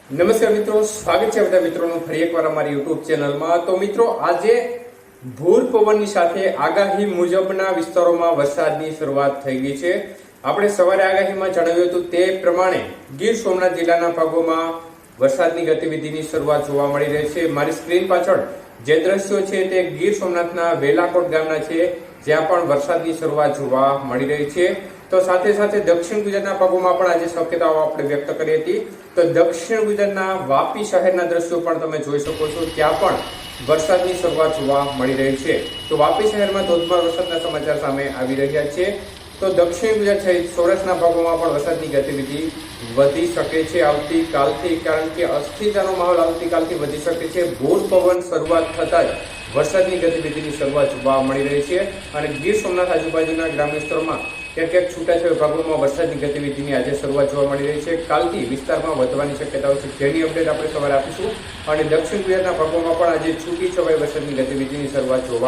નમસ્કાર મિત્રો, સ્વાગત છે બધા મિત્રોનું ફરી એકવાર અમારી યુટ્યુબ ચેનલમાં। તો મિત્રો, આજે ભૂર પવનની સાથે આગાહી મુજબના વિસ્તારોમાં વરસાદની શરૂઆત થઈ ગઈ છે। આપણે સવારે આગાહીમાં જણાવ્યું હતું તે પ્રમાણે ગીર સોમનાથ જિલ્લાના ભાગોમાં વરસાદની ગતિવિધિની શરૂઆત જોવા મળી રહી છે। મારી સ્ક્રીન પાછળ જે દ્રશ્યો છે તે ગીર સોમનાથના વેલાકોટ ગામના છે, જ્યાં પણ વરસાદની શરૂઆત જોવા મળી રહી છે। તો સાથે સાથે દક્ષિણ ગુજરાતના ભાગોમાં પણ આજે શક્યતાઓ આપણે વ્યક્ત કરી હતી। તો દક્ષિણ ગુજરાતના વાપી શહેરના દ્રશ્યો પણ તમે જોઈ શકો છો, ત્યાં પણ વરસાદની શરૂઆત જોવા મળી રહી છે। તો વાપી શહેરમાં ધોધમાર વરસાદના સમાચાર સામે આવી રહ્યા છે। તો દક્ષિણ ગુજરાત સહિત સૌરાષ્ટ્રના ભાગોમાં પણ વરસાદની ગતિવિધિ વધી શકે છે આવતીકાલથી, કારણ કે અસ્થિરતાનો માહોલ આવતીકાલથી વધી શકે છે। ભૂર પવન શરૂઆત થતાં જ વરસાદની ગતિવિધિની શરૂઆત જોવા મળી રહી છે અને ગીર સોમનાથ આજુબાજુના ગ્રામ્ય વિસ્તારોમાં ક્યાંક છૂટાછવાયા ભાગોમાં વરસાદની ગતિવિધિની આજે શરૂઆત જોવા મળી રહી છે। કાલથી વિસ્તારમાં વધવાની શક્યતાઓ છે, જેની અપડેટ આપણે સવારે આપીશું। અને દક્ષિણ ગુજરાતના ભાગોમાં પણ આજે છૂટી છવાઈ વરસાદની ગતિવિધિની શરૂઆત જોવા